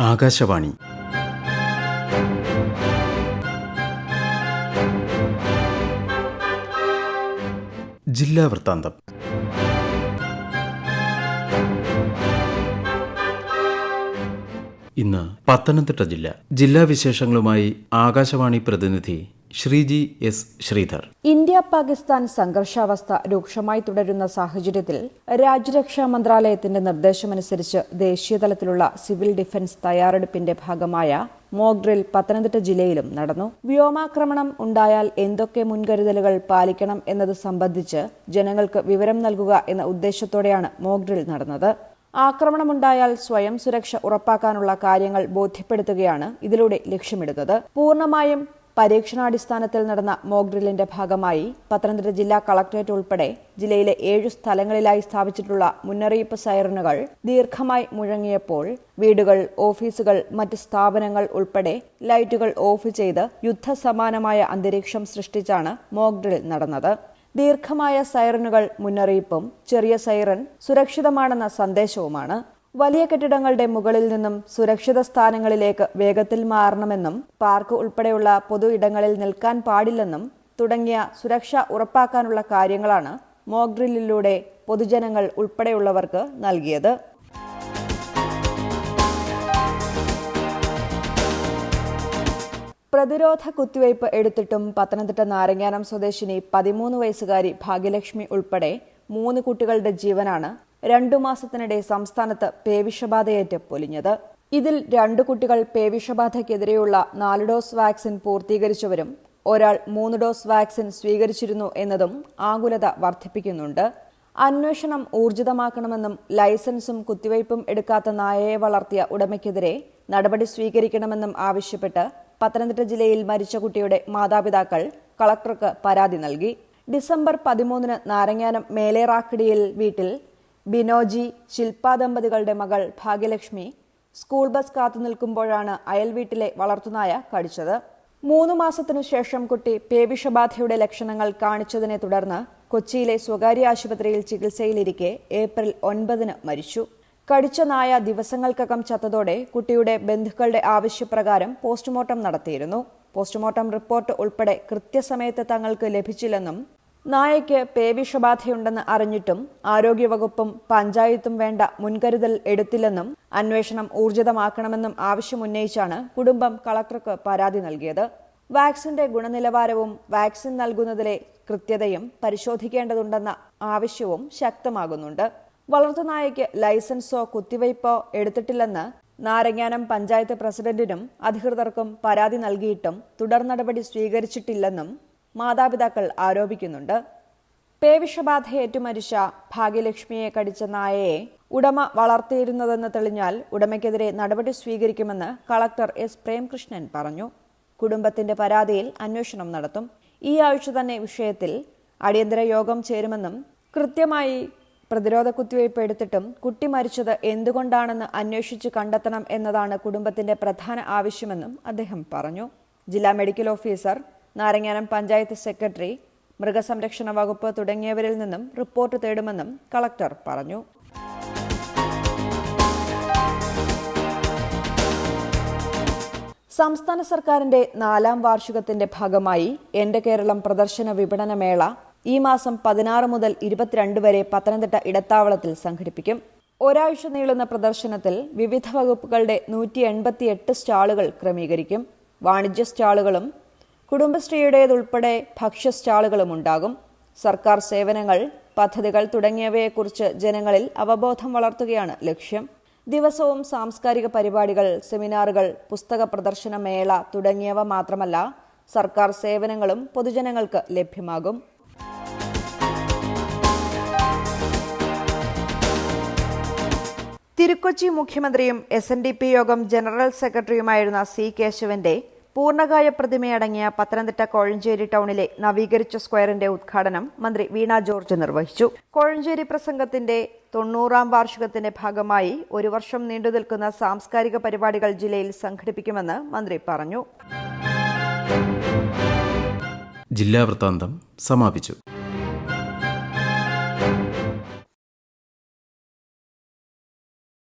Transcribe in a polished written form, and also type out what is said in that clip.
ആകാശവാണി ജില്ലാ വൃത്താന്തം. ഇന്ന് പത്തനംതിട്ട ജില്ലാ വിശേഷങ്ങളുമായി ആകാശവാണി പ്രതിനിധി ശ്രീജി എസ് ശ്രീധർ. ഇന്ത്യ പാകിസ്ഥാൻ സംഘർഷാവസ്ഥ രൂക്ഷമായി തുടരുന്ന സാഹചര്യത്തിൽ രാജ്യരക്ഷാ മന്ത്രാലയത്തിന്റെ നിർദ്ദേശമനുസരിച്ച് ദേശീയതലത്തിലുള്ള സിവിൽ ഡിഫൻസ് തയ്യാറെടുപ്പിന്റെ ഭാഗമായ മോക്ക് ഡ്രിൽ പത്തനംതിട്ട ജില്ലയിലും നടന്നു. വ്യോമാക്രമണം ഉണ്ടായാൽ എന്തൊക്കെ മുൻകരുതലുകൾ പാലിക്കണം എന്നത് സംബന്ധിച്ച് ജനങ്ങൾക്ക് വിവരം നൽകുക എന്ന ഉദ്ദേശത്തോടെയാണ് മോക്ക് ഡ്രിൽ നടന്നത്. ആക്രമണമുണ്ടായാൽ സ്വയം സുരക്ഷ ഉറപ്പാക്കാനുള്ള കാര്യങ്ങൾ ബോധ്യപ്പെടുത്തുകയാണ് ഇതിലൂടെ ലക്ഷ്യമിടുന്നത്. പൂർണ്ണമായും പരീക്ഷണാടിസ്ഥാനത്തിൽ നടന്ന മോക്ക് ഡ്രില്ലിന്റെ ഭാഗമായി പത്തനംതിട്ട ജില്ലാ കളക്ടറേറ്റ് ഉൾപ്പെടെ ജില്ലയിലെ 7 സ്ഥലങ്ങളിലായി സ്ഥാപിച്ചിട്ടുള്ള മുന്നറിയിപ്പ് സൈറനുകൾ ദീർഘമായി മുഴങ്ങിയപ്പോൾ വീടുകൾ, ഓഫീസുകൾ, മറ്റ് സ്ഥാപനങ്ങൾ ഉൾപ്പെടെ ലൈറ്റുകൾ ഓഫ് ചെയ്ത് യുദ്ധസമാനമായ അന്തരീക്ഷം സൃഷ്ടിച്ചാണ് മോക്ക് ഡ്രിൽ നടന്നത്. ദീർഘമായ സൈറനുകൾ മുന്നറിയിപ്പും ചെറിയ സൈറൻ സുരക്ഷിതമാണെന്ന സന്ദേശവുമാണ്. വലിയ കെട്ടിടങ്ങളുടെ മുകളിൽ നിന്നും സുരക്ഷിത സ്ഥാനങ്ങളിലേക്ക് വേഗത്തിൽ മാറണമെന്നും പാർക്ക് ഉൾപ്പെടെയുള്ള പൊതു ഇടങ്ങളിൽ നിൽക്കാൻ പാടില്ലെന്നും തുടങ്ങിയ സുരക്ഷ ഉറപ്പാക്കാനുള്ള കാര്യങ്ങളാണ് മോക്ക് ഡ്രില്ലിലൂടെ പൊതുജനങ്ങൾ ഉൾപ്പെടെയുള്ളവർക്ക് നൽകിയത്. പ്രതിരോധ കുത്തിവയ്പ് എടുത്തിട്ടും പത്തനംതിട്ട നാരങ്ങാനം സ്വദേശിനി 13 വയസ്സുകാരി ഭാഗ്യലക്ഷ്മി ഉൾപ്പെടെ 3 കുട്ടികളുടെ ജീവനാണ് 2 മാസത്തിനിടെ സംസ്ഥാനത്ത് പേവിഷബാധയേറ്റ് പൊലിഞ്ഞത്. ഇതിൽ 2 കുട്ടികൾ പേവിഷബാധയ്ക്കെതിരെയുള്ള 4 ഡോസ് വാക്സിൻ പൂർത്തീകരിച്ചവരും ഒരാൾ 3 ഡോസ് വാക്സിൻ സ്വീകരിച്ചിരുന്നു എന്നതും ആകുലത വർദ്ധിപ്പിക്കുന്നുണ്ട്. അന്വേഷണം ഊർജിതമാക്കണമെന്നും ലൈസൻസും കുത്തിവയ്പും എടുക്കാത്ത നായയെ വളർത്തിയ ഉടമയ്ക്കെതിരെ നടപടി സ്വീകരിക്കണമെന്നും ആവശ്യപ്പെട്ട് പത്തനംതിട്ട ജില്ലയിൽ മരിച്ച കുട്ടിയുടെ മാതാപിതാക്കൾ കളക്ടർക്ക് പരാതി നൽകി. ഡിസംബർ 13 നാരങ്ങാനം മേലേറാക്കിടിയിൽ വീട്ടിൽ ബിനോജി, ശില്പ ദമ്പതികളുടെ മകൾ ഭാഗ്യലക്ഷ്മി സ്കൂൾ ബസ് കാത്തുനിൽക്കുമ്പോഴാണ് അയൽവീട്ടിലെ വളർത്തുനായ കടിച്ചത്. 3 മാസത്തിനു ശേഷം കുട്ടി പേവിഷബാധയുടെ ലക്ഷണങ്ങൾ കാണിച്ചതിനെ തുടർന്ന് കൊച്ചിയിലെ സ്വകാര്യ ആശുപത്രിയിൽ ചികിത്സയിലിരിക്കെ ഏപ്രിൽ 9 മരിച്ചു. കടിച്ച നായ ദിവസങ്ങൾക്കകം ചത്തതോടെ കുട്ടിയുടെ ബന്ധുക്കളുടെ ആവശ്യപ്രകാരം പോസ്റ്റ്മോർട്ടം നടത്തിയിരുന്നു. പോസ്റ്റ്മോർട്ടം റിപ്പോർട്ട് ഉൾപ്പെടെ കൃത്യസമയത്ത് തങ്ങൾക്ക് ലഭിച്ചില്ലെന്നും നായയ്ക്ക് പേവിഷബാധയുണ്ടെന്ന് അറിഞ്ഞിട്ടും ആരോഗ്യവകുപ്പും പഞ്ചായത്തും വേണ്ട മുൻകരുതൽ എടുത്തില്ലെന്നും അന്വേഷണം ഊർജിതമാക്കണമെന്നും ആവശ്യമുന്നയിച്ചാണ് കുടുംബം കളക്ടർക്ക് പരാതി നൽകിയത്. വാക്സിന്റെ ഗുണനിലവാരവും വാക്സിൻ നൽകുന്നതിലെ കൃത്യതയും പരിശോധിക്കേണ്ടതുണ്ടെന്ന ആവശ്യവും ശക്തമാകുന്നുണ്ട്. വളർത്തുനായയ്ക്ക് ലൈസൻസോ കുത്തിവയ്പോ എടുത്തിട്ടില്ലെന്ന് നാരങ്ങാനം പഞ്ചായത്ത് പ്രസിഡന്റിനും അധികൃതർക്കും പരാതി നൽകിയിട്ടും തുടർ നടപടി സ്വീകരിച്ചിട്ടില്ലെന്നും മാതാപിതാക്കൾ ആരോപിക്കുന്നുണ്ട്. പേവിഷബാധയേറ്റു മരിച്ച ഭാഗ്യലക്ഷ്മിയെ കടിച്ച നായയെ ഉടമ വളർത്തിയിരുന്നതെന്ന് തെളിഞ്ഞാൽ ഉടമയ്ക്കെതിരെ നടപടി സ്വീകരിക്കുമെന്ന് കളക്ടർ എസ് പ്രേംകൃഷ്ണൻ പറഞ്ഞു. കുടുംബത്തിന്റെ പരാതിയിൽ അന്വേഷണം നടത്തും. ഈ ആഴ്ച തന്നെ വിഷയത്തിൽ അടിയന്തര യോഗം ചേരുമെന്നും കൃത്യമായി പ്രതിരോധ കുത്തിവയ്പ് എടുത്തിട്ടും കുട്ടി മരിച്ചത് എന്തുകൊണ്ടാണെന്ന് അന്വേഷിച്ച് കണ്ടെത്തണം എന്നതാണ് കുടുംബത്തിന്റെ പ്രധാന ആവശ്യമെന്നും അദ്ദേഹം പറഞ്ഞു. ജില്ലാ medical officer, Naranganam panchayat secretary, മൃഗസംരക്ഷണ വകുപ്പ് തുടങ്ങിയവരിൽ നിന്നും റിപ്പോർട്ട് തേടുമെന്നും കളക്ടർ പറഞ്ഞു. സംസ്ഥാന സർക്കാരിന്റെ 4ാം വാർഷികത്തിന്റെ ഭാഗമായി എന്റെ കേരളം പ്രദർശന വിപണന മേള ഈ മാസം 16 മുതൽ 22 വരെ പത്തനംതിട്ട ഇടത്താവളത്തിൽ സംഘടിപ്പിക്കും. ഒരാഴ്ച നീളുന്ന പ്രദർശനത്തിൽ വിവിധ വകുപ്പുകളുടെ 188 സ്റ്റാളുകൾ ക്രമീകരിക്കും. വാണിജ്യ സ്റ്റാളുകളും കുടുംബശ്രീയുടേതുൾപ്പെടെ ഭക്ഷ്യ സ്റ്റാളുകളും ഉണ്ടാകും. സർക്കാർ സേവനങ്ങൾ, പദ്ധതികൾ തുടങ്ങിയവയെക്കുറിച്ച് ജനങ്ങളിൽ അവബോധം വളർത്തുകയാണ് ലക്ഷ്യം. ദിവസവും സാംസ്കാരിക പരിപാടികൾ, സെമിനാറുകൾ, പുസ്തക പ്രദർശന മേള തുടങ്ങിയവ മാത്രമല്ല സർക്കാർ സേവനങ്ങളും പൊതുജനങ്ങൾക്ക് ലഭ്യമാകും. തിരുക്കൊച്ചി മുഖ്യമന്ത്രിയും SNDP യോഗം ജനറൽ സെക്രട്ടറിയുമായിരുന്ന C. കേശവന്റെ പൂർണ്ണകായ പ്രതിമയടങ്ങിയ പത്തനംതിട്ട കോഴഞ്ചേരി ടൗണിലെ നവീകരിച്ച സ്ക്വയറിന്റെ ഉദ്ഘാടനം മന്ത്രി വീണ ജോർജ് നിർവഹിച്ചു. കോഴഞ്ചേരി പ്രസംഗത്തിന്റെ 90ാം വാർഷികത്തിന്റെ ഭാഗമായി 1 വർഷം നീണ്ടുനിൽക്കുന്ന സാംസ്കാരിക പരിപാടികൾ ജില്ലയിൽ സംഘടിപ്പിക്കുമെന്ന് മന്ത്രി പറഞ്ഞു. ജില്ലാ വൃത്താന്തം സമാപിച്ചു.